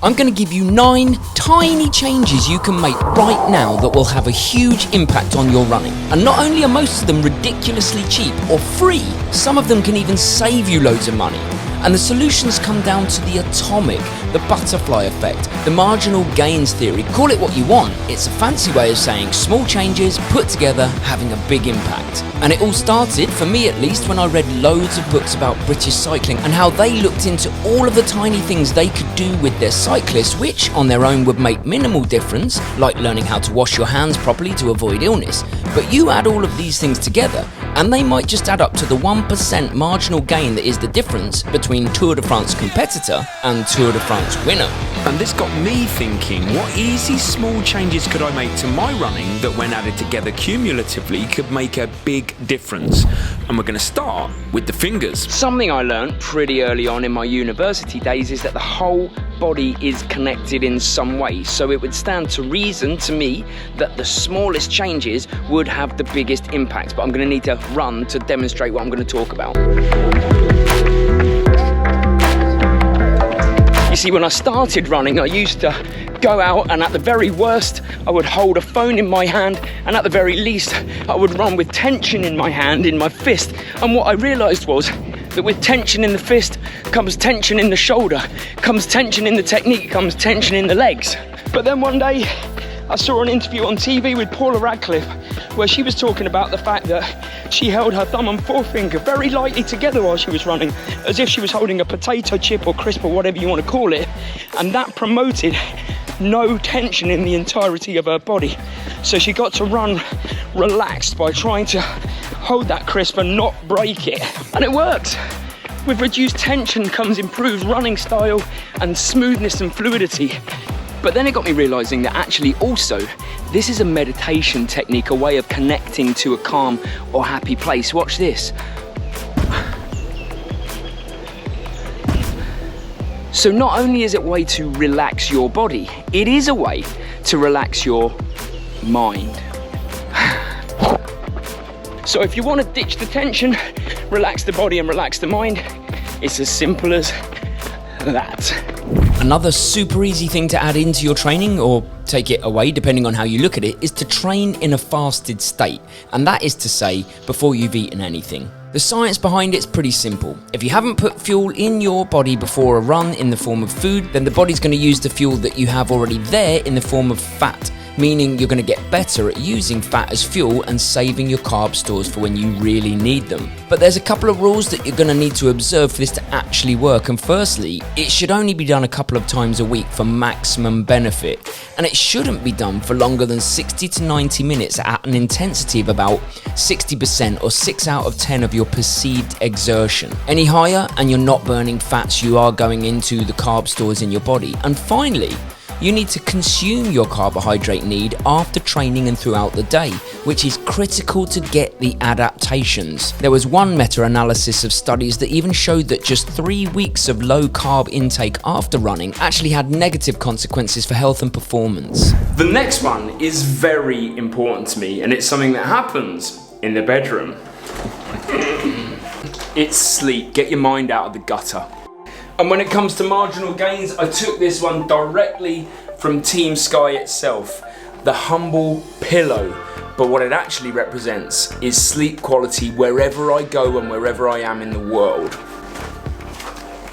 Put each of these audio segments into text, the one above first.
I'm going to give you 9 tiny changes you can make right now that will have a huge impact on your running. And not only are most of them ridiculously cheap or free, some of them can even save you loads of money. And the solutions come down to the atomic, the butterfly effect, the marginal gains theory. Call it what you want. It's a fancy way of saying small changes put together having a big impact. And it all started, for me at least, when I read loads of books about British cycling and how they looked into all of the tiny things they could do with their cyclists, which on their own would make minimal difference, like learning how to wash your hands properly to avoid illness. But you add all of these things together, and they might just add up to the 1% marginal gain that is the difference between Tour de France competitor and Tour de France winner. And this got me thinking, what easy small changes could I make to my running that when added together cumulatively could make a big difference? And we're going to start with the fingers. Something I learned pretty early on in my university days is that the whole body is connected in some way. So it would stand to reason to me that the smallest changes would have the biggest impact. But I'm going to need to run to demonstrate what I'm going to talk about. You see, when I started running, I used to go out and at the very worst, I would hold a phone in my hand, and at the very least, I would run with tension in my hand, in my fist. And what I realised was that with tension in the fist comes tension in the shoulder, comes tension in the technique, comes tension in the legs. But then one day, I saw an interview on TV with Paula Radcliffe where she was talking about the fact that she held her thumb and forefinger very lightly together while she was running, as if she was holding a potato chip or crisp or whatever you want to call it, and that promoted no tension in the entirety of her body. So she got to run relaxed by trying to hold that crisp and not break it, and it worked. With reduced tension comes improved running style and smoothness and fluidity. But then it got me realising that actually also, this is a meditation technique, a way of connecting to a calm or happy place. Watch this. So not only is it a way to relax your body, it is a way to relax your mind. So if you want to ditch the tension, relax the body and relax the mind, it's as simple as that. Another super easy thing to add into your training, or take it away depending on how you look at it, is to train in a fasted state. And that is to say, before you've eaten anything. The science behind it's pretty simple. If you haven't put fuel in your body before a run in the form of food, then the body's going to use the fuel that you have already there in the form of fat, meaning you're going to get better at using fat as fuel and saving your carb stores for when you really need them. But there's a couple of rules that you're going to need to observe for this to actually work. And firstly, it should only be done a couple of times a week for maximum benefit. And it shouldn't be done for longer than 60 to 90 minutes at an intensity of about 60% or 6 out of 10 of your perceived exertion. Any higher and you're not burning fats, you are going into the carb stores in your body. And finally, you need to consume your carbohydrate need after training and throughout the day, which is critical to get the adaptations. There was one meta-analysis of studies that even showed that just 3 weeks of low carb intake after running actually had negative consequences for health and performance. The next one is very important to me, and it's something that happens in the bedroom. It's sleep. Get your mind out of the gutter. And when it comes to marginal gains, I took this one directly from Team Sky itself, the humble pillow. But what it actually represents is sleep quality wherever I go and wherever I am in the world.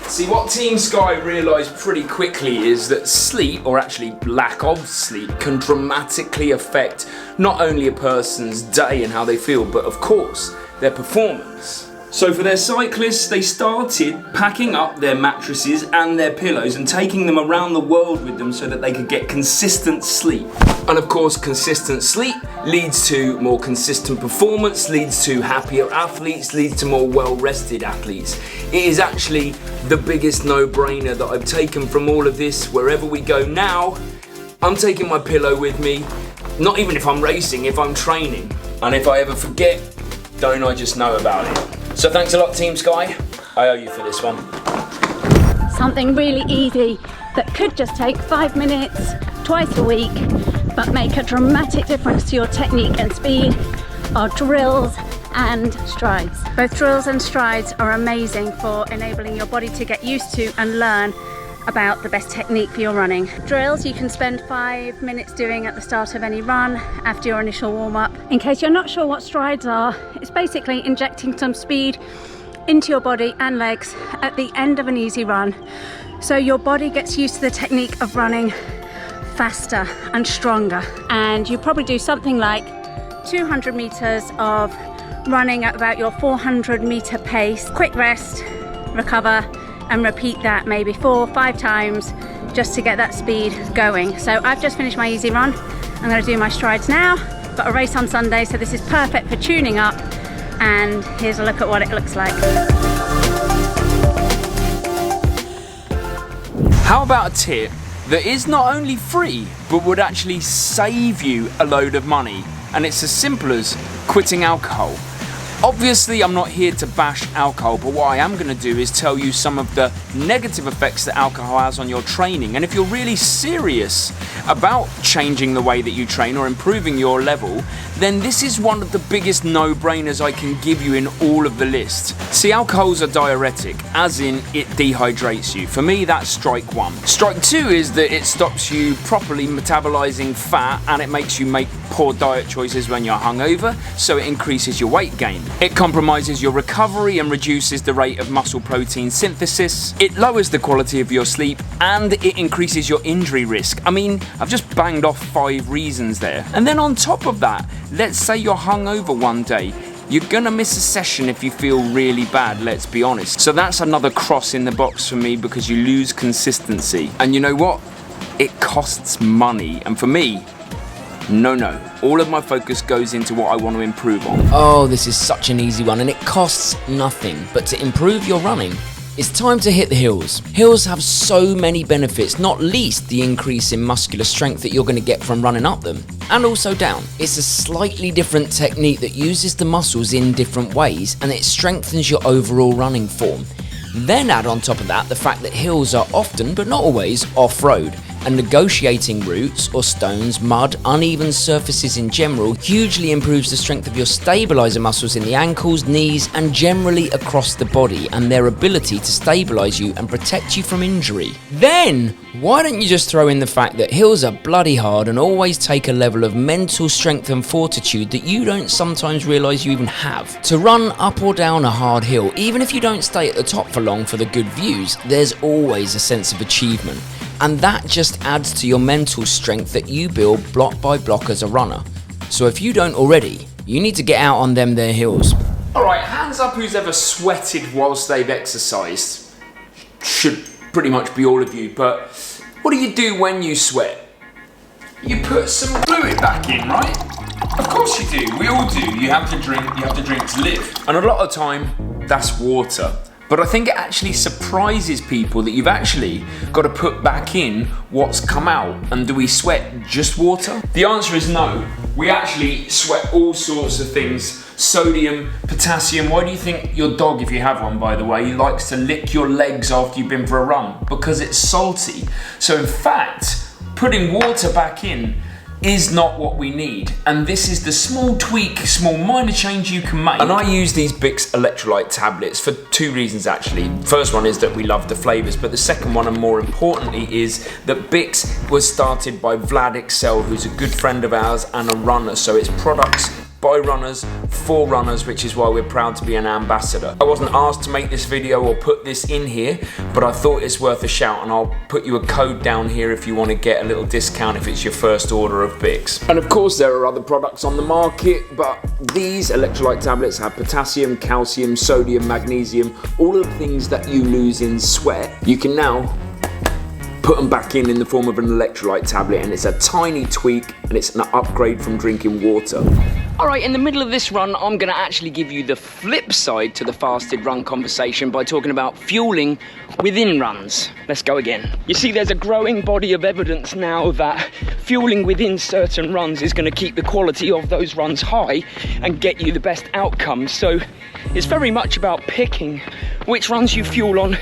See, what Team Sky realised pretty quickly is that sleep, or actually lack of sleep, can dramatically affect not only a person's day and how they feel, but of course, their performance. So for their cyclists, they started packing up their mattresses and their pillows and taking them around the world with them so that they could get consistent sleep. And of course, consistent sleep leads to more consistent performance, leads to happier athletes, leads to more well-rested athletes. It is actually the biggest no-brainer that I've taken from all of this. Wherever we go now, I'm taking my pillow with me, not even if I'm racing, if I'm training. And if I ever forget, don't I just know about it? So thanks a lot, Team Sky. I owe you for this one. Something really easy that could just take 5 minutes twice a week, but make a dramatic difference to your technique and speed are drills and strides. Both drills and strides are amazing for enabling your body to get used to and learn about the best technique for your running. Drills you can spend 5 minutes doing at the start of any run after your initial warm-up. In case you're not sure what strides are, it's basically injecting some speed into your body and legs at the end of an easy run, so your body gets used to the technique of running faster and stronger. And you probably do something like 200 meters of running at about your 400 meter pace. Quick rest, recover, and repeat that maybe 4 or 5 times just to get that speed going. So I've just finished my easy run. I'm going to do my strides now. Got a race on Sunday, so this is perfect for tuning up. And here's a look at what it looks like. How about a tip that is not only free, but would actually save you a load of money? And it's as simple as quitting alcohol. Obviously, I'm not here to bash alcohol, but what I am going to do is tell you some of the negative effects that alcohol has on your training. And if you're really serious about changing the way that you train or improving your level, then this is one of the biggest no-brainers I can give you in all of the list. See, alcohol's a diuretic, as in it dehydrates you. For me, that's strike 1. Strike 2 is that it stops you properly metabolizing fat, and it makes you make poor diet choices when you're hungover, so it increases your weight gain. It compromises your recovery and reduces the rate of muscle protein synthesis. It lowers the quality of your sleep, and it increases your injury risk. I mean, I've just banged off 5 reasons there. And then on top of that, let's say you're hungover one day. You're gonna miss a session if you feel really bad, let's be honest. So that's another cross in the box for me, because you lose consistency. And you know what? It costs money. And for me, no. All of my focus goes into what I want to improve on. Oh, this is such an easy one, and it costs nothing. But to improve your running, it's time to hit the hills. Hills have so many benefits, not least the increase in muscular strength that you're going to get from running up them. And also down. It's a slightly different technique that uses the muscles in different ways, and it strengthens your overall running form. Then add on top of that the fact that hills are often, but not always, off-road. And negotiating routes or stones, mud, uneven surfaces in general hugely improves the strength of your stabilizer muscles in the ankles, knees, and generally across the body, and their ability to stabilize you and protect you from injury. Then, why don't you just throw in the fact that hills are bloody hard and always take a level of mental strength and fortitude that you don't sometimes realize you even have. To run up or down a hard hill, even if you don't stay at the top for long for the good views, there's always a sense of achievement. And that just adds to your mental strength that you build block by block as a runner. So if you don't already, you need to get out on them there hills. Alright, hands up who's ever sweated whilst they've exercised. Should pretty much be all of you, but what do you do when you sweat? You put some fluid back in, right? Of course you do, we all do. You have to drink to live. And a lot of the time, that's water. But I think it actually surprises people that you've actually got to put back in what's come out. And do we sweat just water? The answer is no. We actually sweat all sorts of things. Sodium, potassium. Why do you think your dog, if you have one by the way, likes to lick your legs after you've been for a run? Because it's salty. So in fact, putting water back in is not what we need, and this is the small tweak, small minor change you can make. And I use these Bix electrolyte tablets for 2 reasons actually. First one is that we love the flavors, but the second one, and more importantly, is that Bix was started by Vlad Excel, who's a good friend of ours and a runner, so it's products by runners, for runners, which is why we're proud to be an ambassador. I wasn't asked to make this video or put this in here, but I thought it's worth a shout, and I'll put you a code down here if you want to get a little discount if it's your first order of Bix. And of course there are other products on the market, but these electrolyte tablets have potassium, calcium, sodium, magnesium, all of the things that you lose in sweat. You can now put them back in the form of an electrolyte tablet, and it's a tiny tweak, and it's an upgrade from drinking water. Alright, in the middle of this run, I'm going to actually give you the flip side to the fasted run conversation by talking about fueling within runs. Let's go again. You see, there's a growing body of evidence now that fueling within certain runs is going to keep the quality of those runs high and get you the best outcomes. So it's very much about picking which runs you fuel on,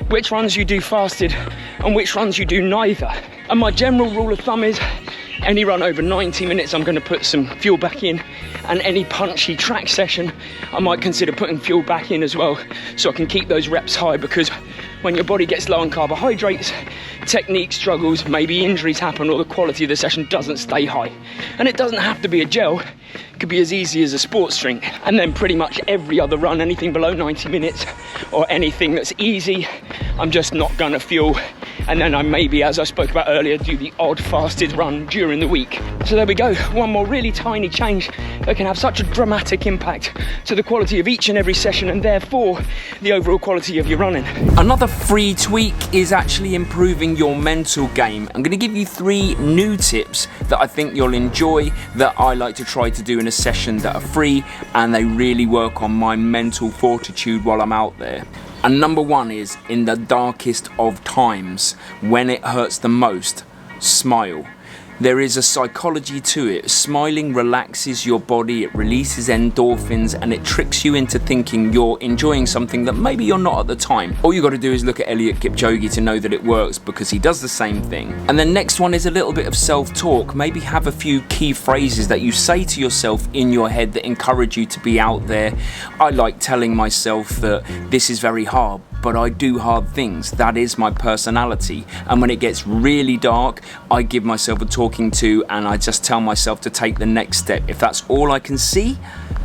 which runs you do fasted, and which runs you do neither. And my general rule of thumb is Any run over 90 minutes, I'm going to put some fuel back in, and any punchy track session, I might consider putting fuel back in as well, so I can keep those reps high, because when your body gets low on carbohydrates, technique struggles, maybe injuries happen, or the quality of the session doesn't stay high. And it doesn't have to be a gel, it could be as easy as a sports drink. And then pretty much every other run, anything below 90 minutes or anything that's easy, I'm just not gonna fuel. And then I maybe, as I spoke about earlier, do the odd fasted run during the week. So there we go, one more really tiny change that can have such a dramatic impact to the quality of each and every session, and therefore the overall quality of your running. Another free tweak is actually improving your mental game. I'm going to give you 3 new tips that I think you'll enjoy, that I like to try to do in a session, that are free, and they really work on my mental fortitude while I'm out there. And number 1 is, in the darkest of times, when it hurts the most, smile. There is a psychology to it. Smiling relaxes your body, it releases endorphins, and it tricks you into thinking you're enjoying something that maybe you're not at the time. All you got to do is look at Eliud Kipchoge to know that it works, because he does the same thing. And the next one is a little bit of self-talk. Maybe have a few key phrases that you say to yourself in your head that encourage you to be out there. I like telling myself that this is very hard, but I do hard things. That is my personality. And when it gets really dark, I give myself a talking to, and I just tell myself to take the next step. If that's all I can see,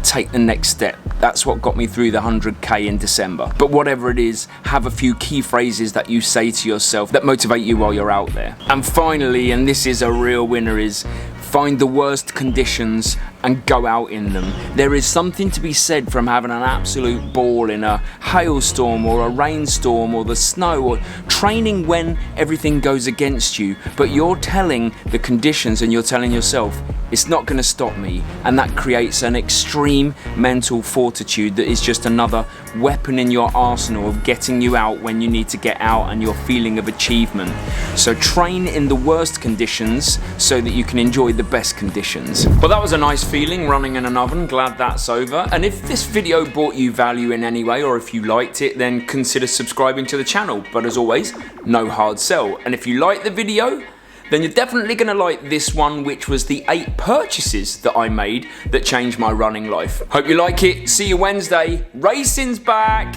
take the next step. That's what got me through the 100k in December. But whatever it is, have a few key phrases that you say to yourself that motivate you while you're out there. And finally, and this is a real winner, is find the worst conditions and go out in them. There is something to be said from having an absolute ball in a hailstorm or a rainstorm or the snow, or training when everything goes against you, but you're telling the conditions and you're telling yourself, it's not going to stop me. And that creates an extreme mental fortitude that is just another weapon in your arsenal of getting you out when you need to get out, and your feeling of achievement. So train in the worst conditions so that you can enjoy the best conditions. Well, that was a nice feeling, running in an oven. Glad that's over. And if this video brought you value in any way, or if you liked it, then consider subscribing to the channel. But as always, no hard sell. And if you like the video, then you're definitely going to like this one, which was the 8 purchases that I made that changed my running life. Hope you like it. See you Wednesday. Racing's back.